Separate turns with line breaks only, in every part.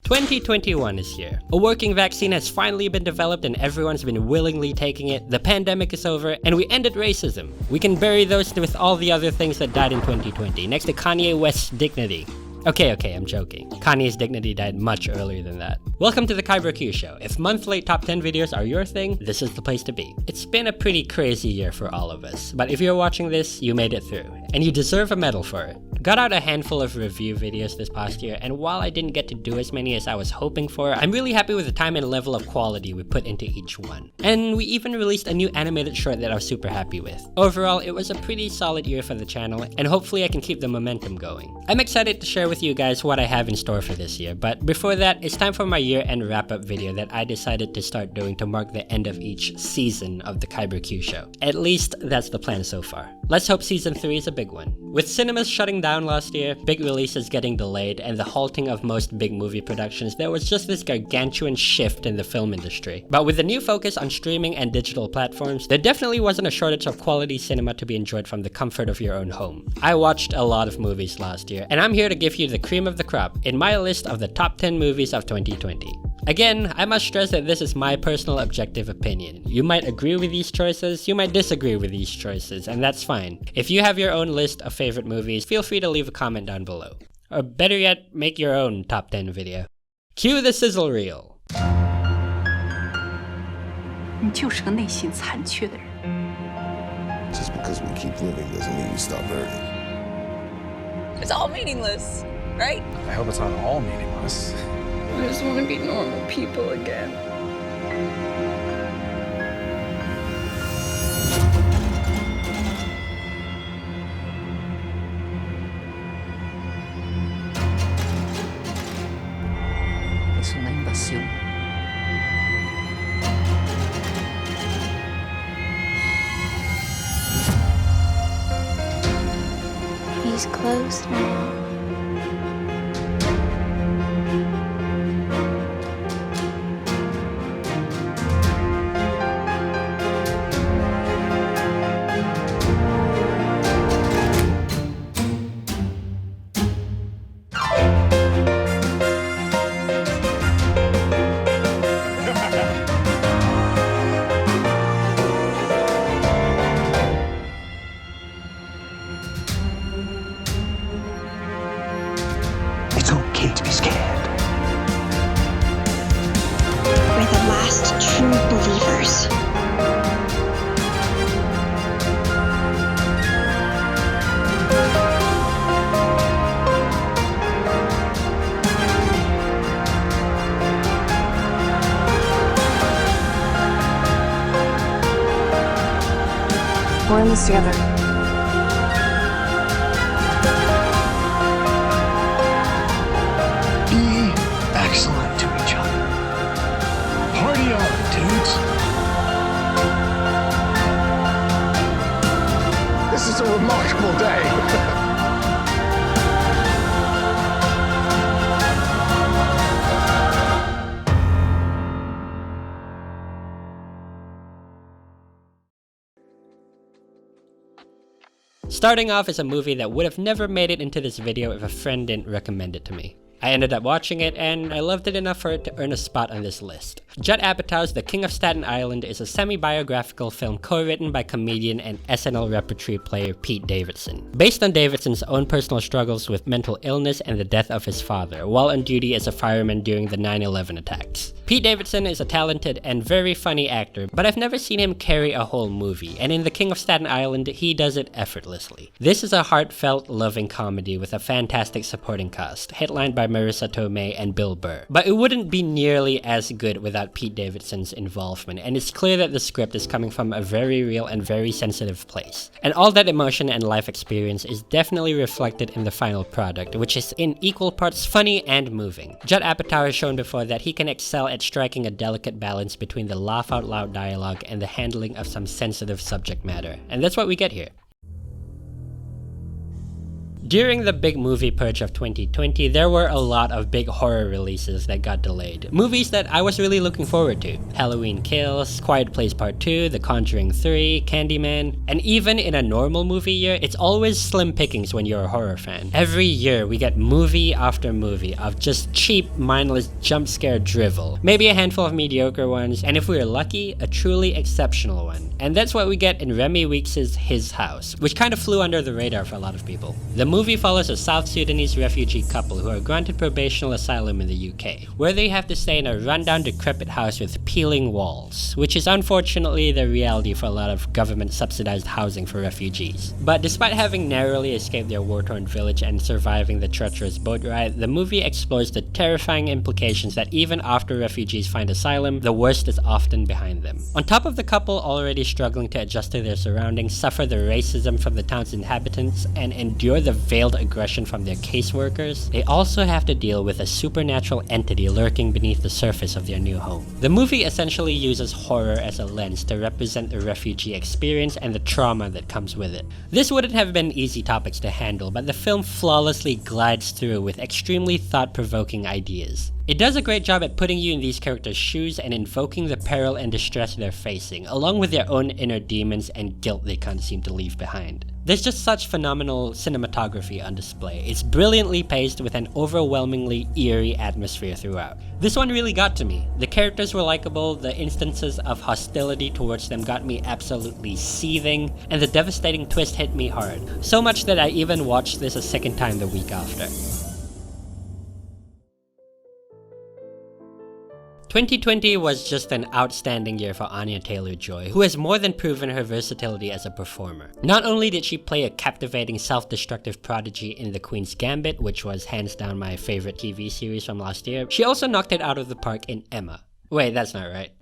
2021 is here. A working vaccine has finally been developed and everyone's been willingly taking it. The pandemic is over and we ended racism. We can bury those with all the other things that died in 2020, next to Kanye West's dignity. Okay, I'm joking. Kanye's dignity died much earlier than that. Welcome to the Kyber Q Show. If monthly top 10 videos are your thing, this is the place to be. It's been a pretty crazy year for all of us, but if you're watching this, you made it through, and you deserve a medal for it. Got out a handful of review videos this past year, and while I didn't get to do as many as I was hoping for, I'm really happy with the time and level of quality we put into each one. And we even released a new animated short that I was super happy with. Overall, it was a pretty solid year for the channel, and hopefully I can keep the momentum going. I'm excited to share with you guys what I have in store for this year, but before that, it's time for my year-end wrap-up video that I decided to start doing to mark the end of each season of the Kyber Q Show. At least, that's the plan so far. Let's hope season 3 is a big one. With cinemas shutting down last year, big releases getting delayed, and the halting of most big movie productions, there was just this gargantuan shift in the film industry. But with the new focus on streaming and digital platforms, there definitely wasn't a shortage of quality cinema to be enjoyed from the comfort of your own home. I watched a lot of movies last year, and I'm here to give you the cream of the crop in my list of the top 10 movies of 2020. Again, I must stress that this is my personal objective opinion. You might agree with these choices, you might disagree with these choices, and that's fine. If you have your own list of favorite movies, feel free to leave a comment down below. Or better yet, make your own top 10 video. Cue the Sizzle Reel.
你就是个内心残缺的人。
Just because we keep living doesn't mean we stop learning.
It's all meaningless, right?
I hope it's not all meaningless.
I just want to be normal people again.
Es una invasión.
He's close now.
It's okay to be scared.
We're the last true believers.
We're in this together.
Be excellent to each other. Party on, dudes. This is a remarkable day.
Starting off is a movie that would have never made it into this video if a friend didn't recommend it to me. I ended up watching it, and I loved it enough for it to earn a spot on this list. Judd Apatow's The King of Staten Island is a semi-biographical film co-written by comedian and SNL repertory player Pete Davidson, based on Davidson's own personal struggles with mental illness and the death of his father, while on duty as a fireman during the 9/11 attacks. Pete Davidson is a talented and very funny actor, but I've never seen him carry a whole movie, and in The King of Staten Island, he does it effortlessly. This is a heartfelt, loving comedy with a fantastic supporting cast, headlined by Marissa Tomei and Bill Burr. But it wouldn't be nearly as good without Pete Davidson's involvement, and it's clear that the script is coming from a very real and very sensitive place. And all that emotion and life experience is definitely reflected in the final product, which is in equal parts funny and moving. Judd Apatow has shown before that he can excel at striking a delicate balance between the laugh-out-loud dialogue and the handling of some sensitive subject matter, and that's what we get here. During the big movie purge of 2020, there were a lot of big horror releases that got delayed. Movies that I was really looking forward to. Halloween Kills, Quiet Place Part 2, The Conjuring 3, Candyman, and even in a normal movie year, it's always slim pickings when you're a horror fan. Every year, we get movie after movie of just cheap, mindless jump scare drivel. Maybe a handful of mediocre ones, and if we are lucky, a truly exceptional one. And that's what we get in Remy Weeks' His House, which kind of flew under the radar for a lot of people. The movie follows a South Sudanese refugee couple who are granted probational asylum in the UK, where they have to stay in a rundown, decrepit house with peeling walls, which is unfortunately the reality for a lot of government-subsidized housing for refugees. But despite having narrowly escaped their war-torn village and surviving the treacherous boat ride, the movie explores the terrifying implications that even after refugees find asylum, the worst is often behind them. On top of the couple already struggling to adjust to their surroundings, suffer the racism from the town's inhabitants, and endure the veiled aggression from their caseworkers, they also have to deal with a supernatural entity lurking beneath the surface of their new home. The movie essentially uses horror as a lens to represent the refugee experience and the trauma that comes with it. This wouldn't have been easy topics to handle, but the film flawlessly glides through with extremely thought-provoking ideas. It does a great job at putting you in these characters' shoes and invoking the peril and distress they're facing, along with their own inner demons and guilt they can't seem to leave behind. There's just such phenomenal cinematography on display. It's brilliantly paced with an overwhelmingly eerie atmosphere throughout. This one really got to me. The characters were likable, the instances of hostility towards them got me absolutely seething, and the devastating twist hit me hard. So much that I even watched this a second time the week after. 2020 was just an outstanding year for Anya Taylor-Joy, who has more than proven her versatility as a performer. Not only did she play a captivating self-destructive prodigy in The Queen's Gambit, which was hands down my favorite TV series from last year, she also knocked it out of the park in Emma. Wait, that's not right.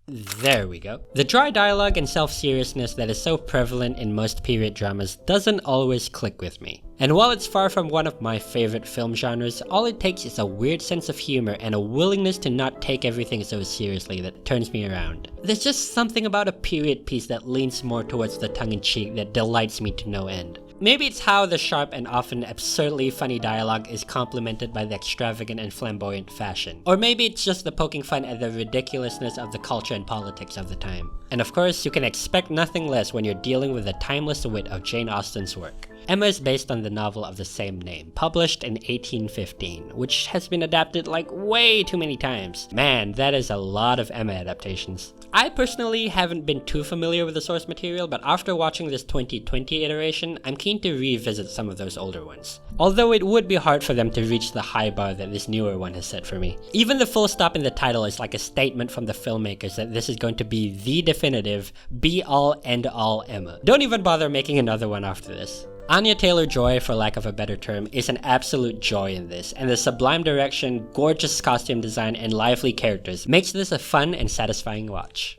There we go. The dry dialogue and self-seriousness that is so prevalent in most period dramas doesn't always click with me. And while it's far from one of my favorite film genres, all it takes is a weird sense of humor and a willingness to not take everything so seriously that turns me around. There's just something about a period piece that leans more towards the tongue-in-cheek that delights me to no end. Maybe it's how the sharp and often absurdly funny dialogue is complemented by the extravagant and flamboyant fashion. Or maybe it's just the poking fun at the ridiculousness of the culture and politics of the time. And of course, you can expect nothing less when you're dealing with the timeless wit of Jane Austen's work. Emma is based on the novel of the same name, published in 1815, which has been adapted like way too many times. Man, that is a lot of Emma adaptations. I personally haven't been too familiar with the source material, but after watching this 2020 iteration, I'm keen to revisit some of those older ones. Although it would be hard for them to reach the high bar that this newer one has set for me. Even the full stop in the title is like a statement from the filmmakers that this is going to be the definitive, be-all, end-all Emma. Don't even bother making another one after this. Anya Taylor-Joy, for lack of a better term, is an absolute joy in this, and the sublime direction, gorgeous costume design, and lively characters makes this a fun and satisfying watch.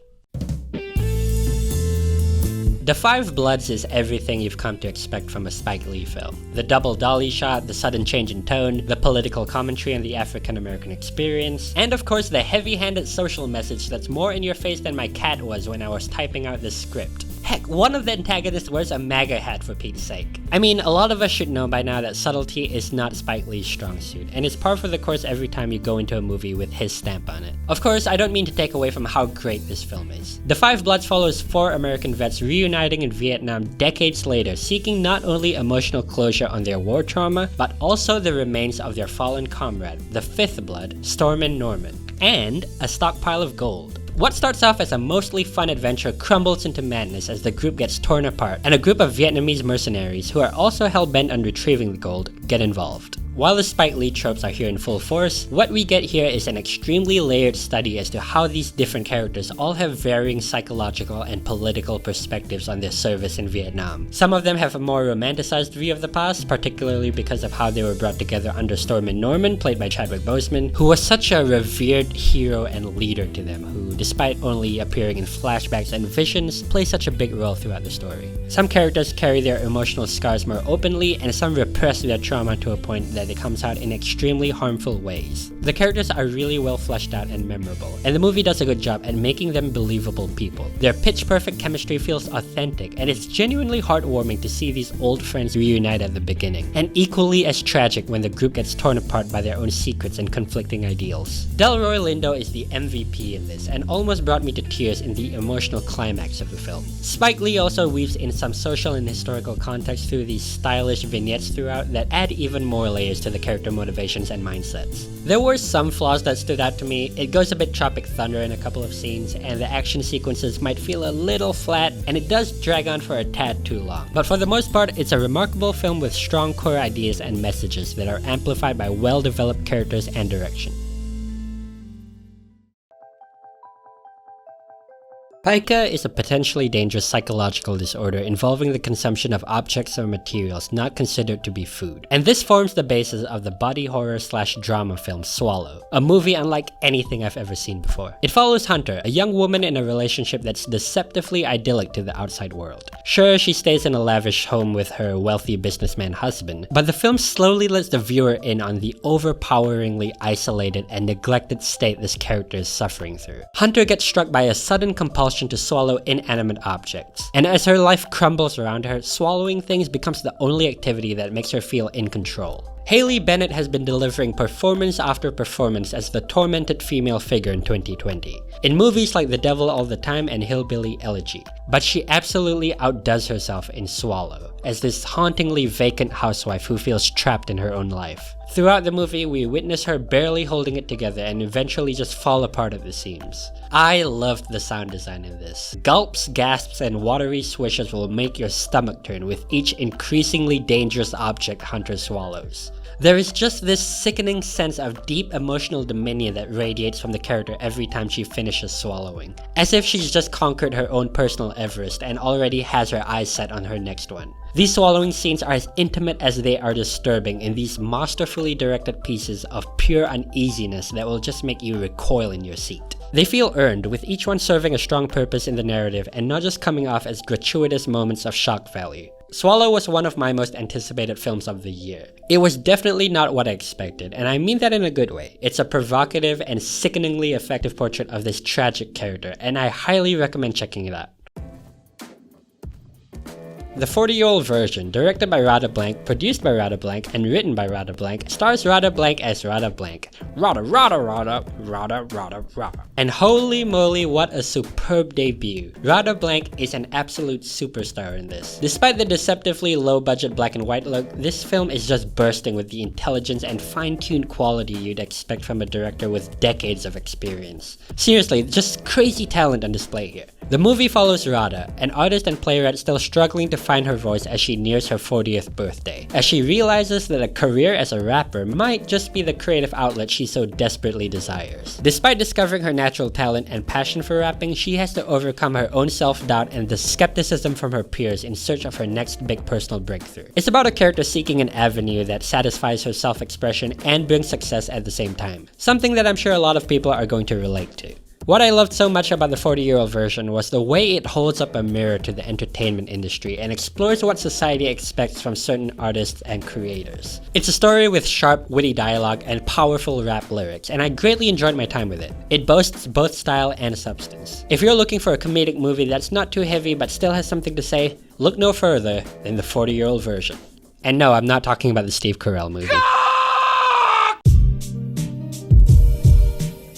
The Five Bloods is everything you've come to expect from a Spike Lee film. The double dolly shot, the sudden change in tone, the political commentary on the African-American experience, and of course the heavy-handed social message that's more in your face than my cat was when I was typing out this script. Heck, one of the antagonists wears a MAGA hat for Pete's sake. I mean, a lot of us should know by now that subtlety is not Spike Lee's strong suit, and it's par for the course every time you go into a movie with his stamp on it. Of course, I don't mean to take away from how great this film is. The Five Bloods follows 4 American vets reuniting in Vietnam decades later, seeking not only emotional closure on their war trauma, but also the remains of their fallen comrade, the Fifth Blood, Stormin' Norman, and a stockpile of gold. What starts off as a mostly fun adventure crumbles into madness as the group gets torn apart, and a group of Vietnamese mercenaries who are also hell-bent on retrieving the gold get involved. While the Spike Lee tropes are here in full force, what we get here is an extremely layered study as to how these different characters all have varying psychological and political perspectives on their service in Vietnam. Some of them have a more romanticized view of the past, particularly because of how they were brought together under Stormin' Norman, played by Chadwick Boseman, who was such a revered hero and leader to them, who, despite only appearing in flashbacks and visions, plays such a big role throughout the story. Some characters carry their emotional scars more openly, and some repress their trauma to a point that that it comes out in extremely harmful ways. The characters are really well fleshed out and memorable, and the movie does a good job at making them believable people. Their pitch-perfect chemistry feels authentic, and it's genuinely heartwarming to see these old friends reunite at the beginning, and equally as tragic when the group gets torn apart by their own secrets and conflicting ideals. Delroy Lindo is the MVP in this, and almost brought me to tears in the emotional climax of the film. Spike Lee also weaves in some social and historical context through these stylish vignettes throughout that add even more layers to the character motivations and mindsets. There were some flaws that stood out to me. It goes a bit Tropic Thunder in a couple of scenes, and the action sequences might feel a little flat, and it does drag on for a tad too long. But for the most part, it's a remarkable film with strong core ideas and messages that are amplified by well-developed characters and direction. Pica is a potentially dangerous psychological disorder involving the consumption of objects or materials not considered to be food. And this forms the basis of the body horror / drama film Swallow, a movie unlike anything I've ever seen before. It follows Hunter, a young woman in a relationship that's deceptively idyllic to the outside world. Sure, she stays in a lavish home with her wealthy businessman husband, but the film slowly lets the viewer in on the overpoweringly isolated and neglected state this character is suffering through. Hunter gets struck by a sudden compulsion to swallow inanimate objects, and as her life crumbles around her, swallowing things becomes the only activity that makes her feel in control. Haley Bennett has been delivering performance after performance as the tormented female figure in 2020, in movies like The Devil All the Time and Hillbilly Elegy, but she absolutely outdoes herself in Swallow, as this hauntingly vacant housewife who feels trapped in her own life. Throughout the movie, we witness her barely holding it together and eventually just fall apart at the seams. I loved the sound design in this. Gulps, gasps, and watery swishes will make your stomach turn with each increasingly dangerous object Hunter swallows. There is just this sickening sense of deep emotional dominion that radiates from the character every time she finishes swallowing, as if she's just conquered her own personal Everest and already has her eyes set on her next one. These swallowing scenes are as intimate as they are disturbing in these masterfully directed pieces of pure uneasiness that will just make you recoil in your seat. They feel earned, with each one serving a strong purpose in the narrative and not just coming off as gratuitous moments of shock value. Swallow was one of my most anticipated films of the year. It was definitely not what I expected, and I mean that in a good way. It's a provocative and sickeningly effective portrait of this tragic character, and I highly recommend checking it out. The 40-year-old version, directed by Rada Blank, produced by Rada Blank, and written by Rada Blank, stars Rada Blank as Rada Blank. Rada. And holy moly, what a superb debut. Rada Blank is an absolute superstar in this. Despite the deceptively low-budget black and white look, this film is just bursting with the intelligence and fine-tuned quality you'd expect from a director with decades of experience. Seriously, just crazy talent on display here. The movie follows Rada, an artist and playwright still struggling to find her voice as she nears her 40th birthday, as she realizes that a career as a rapper might just be the creative outlet she so desperately desires. Despite discovering her natural talent and passion for rapping, she has to overcome her own self-doubt and the skepticism from her peers in search of her next big personal breakthrough. It's about a character seeking an avenue that satisfies her self-expression and brings success at the same time, something that I'm sure a lot of people are going to relate to. What I loved so much about the 40-year-old version was the way it holds up a mirror to the entertainment industry and explores what society expects from certain artists and creators. It's a story with sharp, witty dialogue and powerful rap lyrics, and I greatly enjoyed my time with it. It boasts both style and substance. If you're looking for a comedic movie that's not too heavy but still has something to say, look no further than the 40-year-old version. And no, I'm not talking about the Steve Carell movie.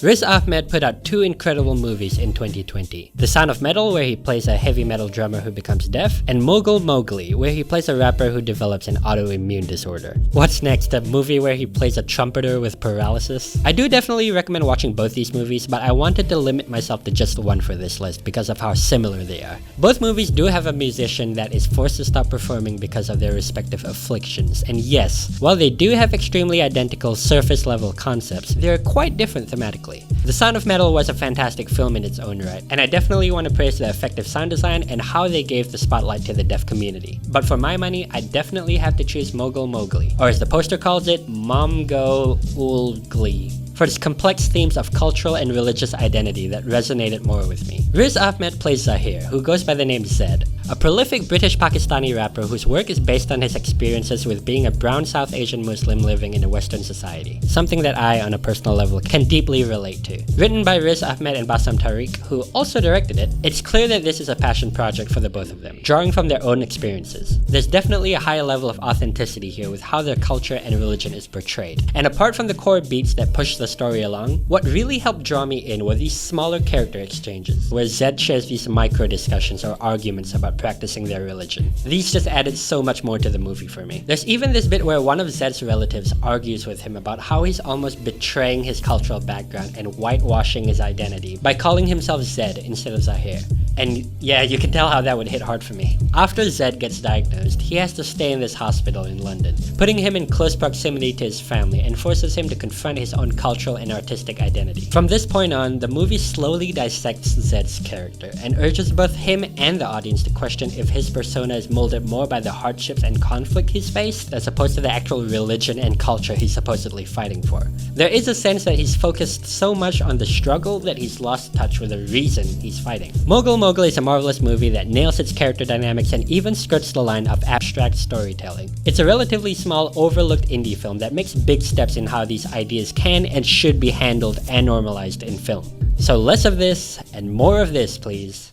Riz Ahmed put out two incredible movies in 2020. The Sound of Metal, where he plays a heavy metal drummer who becomes deaf, and Mogul Mowgli, where he plays a rapper who develops an autoimmune disorder. What's next, a movie where he plays a trumpeter with paralysis? I do definitely recommend watching both these movies, but I wanted to limit myself to just one for this list because of how similar they are. Both movies do have a musician that is forced to stop performing because of their respective afflictions, and yes, while they do have extremely identical surface-level concepts, they're quite different thematically. The Sound of Metal was a fantastic film in its own right, and I definitely want to praise the effective sound design and how they gave the spotlight to the deaf community. But for my money, I definitely have to choose Mogul Mowgli, or as the poster calls it, Momgo Ulgli. for its complex themes of cultural and religious identity that resonated more with me. Riz Ahmed plays Zahir, who goes by the name Zed, a prolific British-Pakistani rapper whose work is based on his experiences with being a brown South Asian Muslim living in a Western society, something that I, on a personal level, can deeply relate to. Written by Riz Ahmed and Bassam Tariq, who also directed it, it's clear that this is a passion project for the both of them, drawing from their own experiences. There's definitely a high level of authenticity here with how their culture and religion is portrayed. And apart from the core beats that push the story along, what really helped draw me in were these smaller character exchanges, where Zed shares these micro discussions or arguments about practicing their religion. These just added so much more to the movie for me. There's even this bit where one of Zed's relatives argues with him about how he's almost betraying his cultural background and whitewashing his identity by calling himself Zed instead of Zahir. And yeah, you can tell how that would hit hard for me. After Zed gets diagnosed, he has to stay in this hospital in London, putting him in close proximity to his family and forces him to confront his own cultural and artistic identity. From this point on, the movie slowly dissects Zed's character and urges both him and the audience to question if his persona is molded more by the hardships and conflict he's faced as opposed to the actual religion and culture he's supposedly fighting for. There is a sense that he's focused so much on the struggle that he's lost touch with the reason he's fighting. Mogul is a marvelous movie that nails its character dynamics and even skirts the line of abstract storytelling. It's a relatively small, overlooked indie film that makes big steps in how these ideas can and should be handled and normalized in film. So less of this and more of this, please.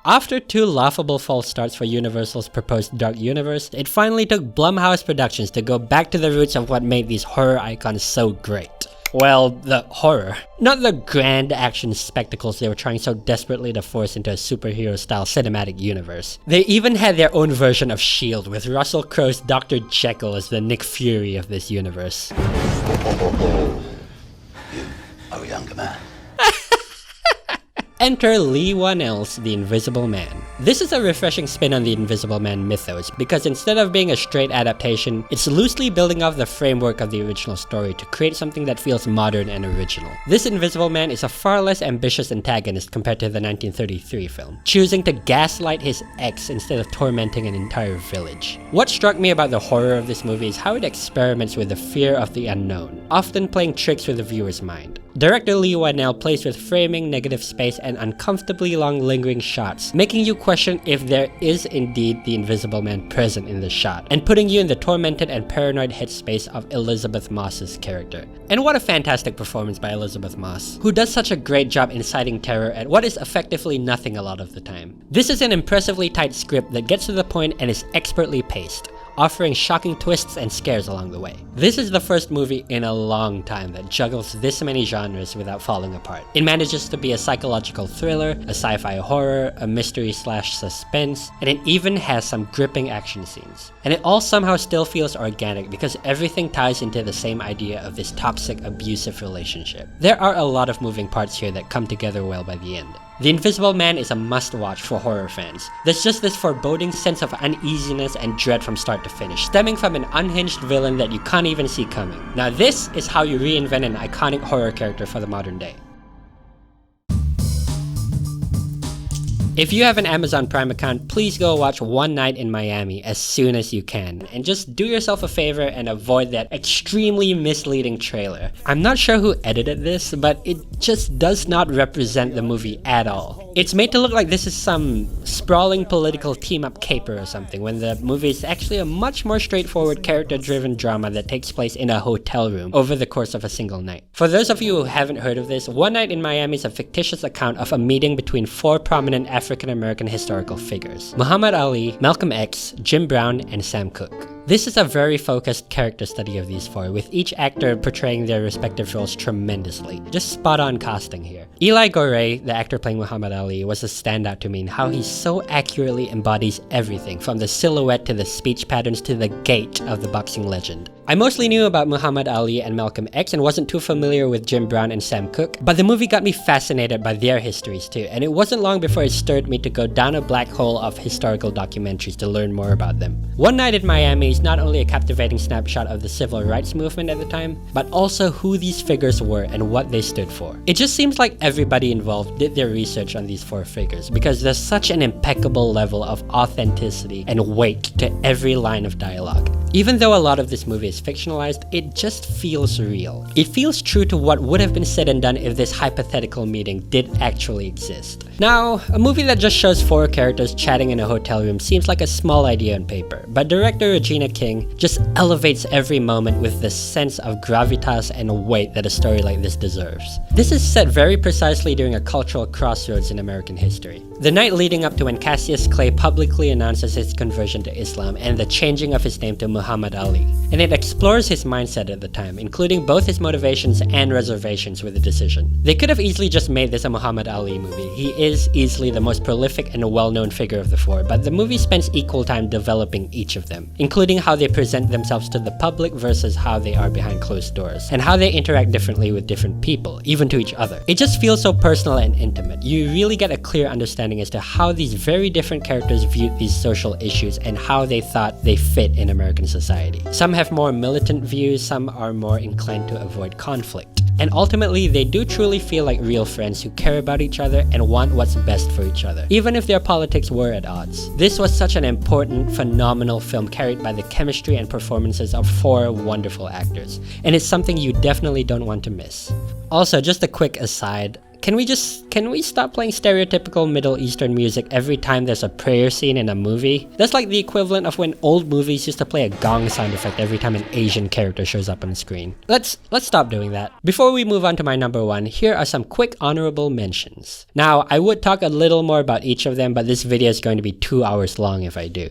After two laughable false starts for Universal's proposed Dark Universe, it finally took Blumhouse Productions to go back to the roots of what made these horror icons so great. Well, the horror. Not the grand action spectacles they were trying so desperately to force into a superhero-style cinematic universe. They even had their own version of S.H.I.E.L.D. with Russell Crowe's Dr. Jekyll as the Nick Fury of this universe.
Oh, younger man.
Enter Lee Whannell's The Invisible Man. This is a refreshing spin on the Invisible Man mythos, because instead of being a straight adaptation, it's loosely building off the framework of the original story to create something that feels modern and original. This Invisible Man is a far less ambitious antagonist compared to the 1933 film, choosing to gaslight his ex instead of tormenting an entire village. What struck me about the horror of this movie is how it experiments with the fear of the unknown, often playing tricks with the viewer's mind. Director Lee Whannell plays with framing, negative space, and uncomfortably long lingering shots, making you question if there is indeed the Invisible Man present in the shot, and putting you in the tormented and paranoid headspace of Elizabeth Moss's character. And what a fantastic performance by Elizabeth Moss, who does such a great job inciting terror at what is effectively nothing a lot of the time. This is an impressively tight script that gets to the point and is expertly paced, offering shocking twists and scares along the way. This is the first movie in a long time that juggles this many genres without falling apart. It manages to be a psychological thriller, a sci-fi horror, a mystery/suspense, and it even has some gripping action scenes. And it all somehow still feels organic because everything ties into the same idea of this toxic, abusive relationship. There are a lot of moving parts here that come together well by the end. The Invisible Man is a must-watch for horror fans. There's just this foreboding sense of uneasiness and dread from start to finish, stemming from an unhinged villain that you can't even see coming. Now this is how you reinvent an iconic horror character for the modern day. If you have an Amazon Prime account, please go watch One Night in Miami as soon as you can, and just do yourself a favor and avoid that extremely misleading trailer. I'm not sure who edited this, but it just does not represent the movie at all. It's made to look like this is some sprawling political team-up caper or something, when the movie is actually a much more straightforward character-driven drama that takes place in a hotel room over the course of a single night. For those of you who haven't heard of this, One Night in Miami is a fictitious account of a meeting between four prominent African-American historical figures: Muhammad Ali, Malcolm X, Jim Brown, and Sam Cooke. This is a very focused character study of these four, with each actor portraying their respective roles tremendously. Just spot on casting here. Eli Gorey, the actor playing Muhammad Ali, was a standout to me in how he so accurately embodies everything, from the silhouette to the speech patterns to the gait of the boxing legend. I mostly knew about Muhammad Ali and Malcolm X and wasn't too familiar with Jim Brown and Sam Cooke, but the movie got me fascinated by their histories too, and it wasn't long before it stirred me to go down a black hole of historical documentaries to learn more about them. One Night in Miami is not only a captivating snapshot of the civil rights movement at the time, but also who these figures were and what they stood for. It just seems like everybody involved did their research on these four figures, because there's such an impeccable level of authenticity and weight to every line of dialogue. Even though a lot of this movie is is fictionalized, it just feels real. It feels true to what would have been said and done if this hypothetical meeting did actually exist. Now, a movie that just shows 4 characters chatting in a hotel room seems like a small idea on paper, but director Regina King just elevates every moment with the sense of gravitas and weight that a story like this deserves. This is set very precisely during a cultural crossroads in American history. The night leading up to when Cassius Clay publicly announces his conversion to Islam and the changing of his name to Muhammad Ali. And it explores his mindset at the time, including both his motivations and reservations with the decision. They could have easily just made this a Muhammad Ali movie. He is easily the most prolific and well-known figure of the 4, but the movie spends equal time developing each of them, including how they present themselves to the public versus how they are behind closed doors, and how they interact differently with different people, even to each other. It just feels so personal and intimate. You really get a clear understanding as to how these very different characters viewed these social issues and how they thought they fit in American society. Some have more militant views, some are more inclined to avoid conflict. And ultimately, they do truly feel like real friends who care about each other and want what's best for each other, even if their politics were at odds. This was such an important, phenomenal film carried by the chemistry and performances of 4 wonderful actors, and it's something you definitely don't want to miss. Also, just a quick aside, can we stop playing stereotypical Middle Eastern music every time there's a prayer scene in a movie? That's like the equivalent of when old movies used to play a gong sound effect every time an Asian character shows up on screen. Let's stop doing that. Before we move on to my number 1, here are some quick honorable mentions. Now, I would talk a little more about each of them, but this video is going to be 2 hours long if I do.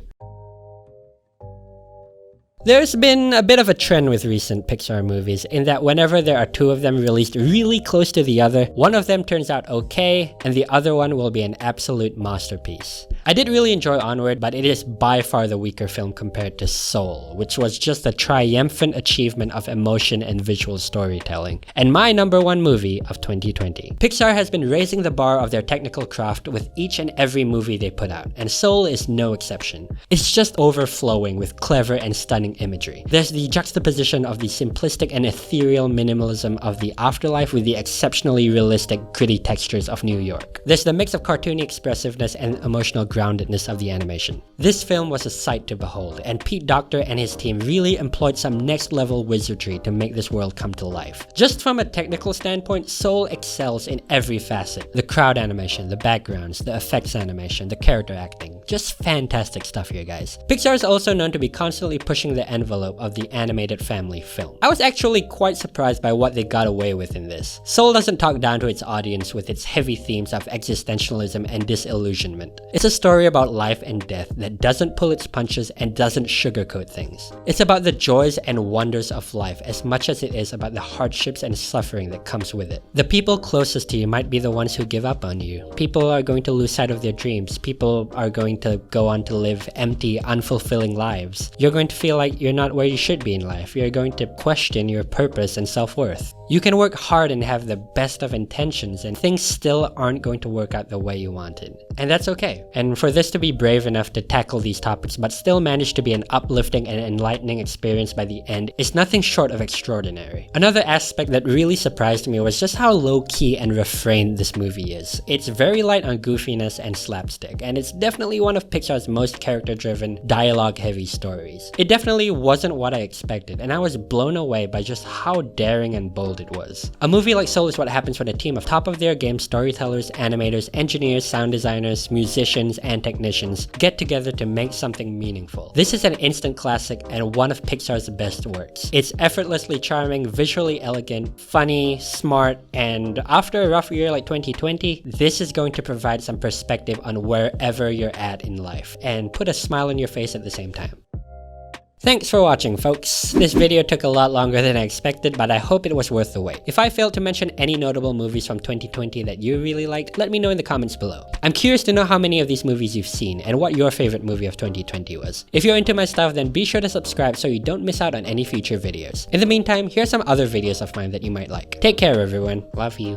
There's been a bit of a trend with recent Pixar movies in that whenever there are 2 of them released really close to the other, one of them turns out okay, and the other one will be an absolute masterpiece. I did really enjoy Onward, but it is by far the weaker film compared to Soul, which was just a triumphant achievement of emotion and visual storytelling, and my number 1 movie of 2020. Pixar has been raising the bar of their technical craft with each and every movie they put out, and Soul is no exception. It's just overflowing with clever and stunning imagery. There's the juxtaposition of the simplistic and ethereal minimalism of the afterlife with the exceptionally realistic, gritty textures of New York. There's the mix of cartoony expressiveness and emotional groundedness of the animation. This film was a sight to behold, and Pete Docter and his team really employed some next-level wizardry to make this world come to life. Just from a technical standpoint, Soul excels in every facet. The crowd animation, the backgrounds, the effects animation, the character acting. Just fantastic stuff here, guys. Pixar is also known to be constantly pushing the envelope of the animated family film. I was actually quite surprised by what they got away with in this. Soul doesn't talk down to its audience with its heavy themes of existentialism and disillusionment. It's a story about life and death that doesn't pull its punches and doesn't sugarcoat things. It's about the joys and wonders of life as much as it is about the hardships and suffering that comes with it. The people closest to you might be the ones who give up on you. People are going to lose sight of their dreams. People are going to go on to live empty, unfulfilling lives. You're going to feel like you're not where you should be in life. You're going to question your purpose and self-worth. You can work hard and have the best of intentions, and things still aren't going to work out the way you wanted. And that's okay. And for this to be brave enough to tackle these topics but still manage to be an uplifting and enlightening experience by the end is nothing short of extraordinary. Another aspect that really surprised me was just how low-key and refrained this movie is. It's very light on goofiness and slapstick, and it's definitely one of Pixar's most character-driven, dialogue-heavy stories. It definitely wasn't what I expected, and I was blown away by just how daring and bold it was. A movie like Soul is what happens when a team of top-of-their-game storytellers, animators, engineers, sound designers, musicians, and technicians get together to make something meaningful. This is an instant classic and one of Pixar's best works. It's effortlessly charming, visually elegant, funny, smart, and after a rough year like 2020, this is going to provide some perspective on wherever you're at in life, and put a smile on your face at the same time. Thanks for watching, folks. This video took a lot longer than I expected, but I hope it was worth the wait. If I failed to mention any notable movies from 2020 that you really liked, let me know in the comments below. I'm curious to know how many of these movies you've seen and what your favorite movie of 2020 was. If you're into my stuff, then be sure to subscribe so you don't miss out on any future videos. In the meantime, here are some other videos of mine that you might like. Take care, everyone. Love you.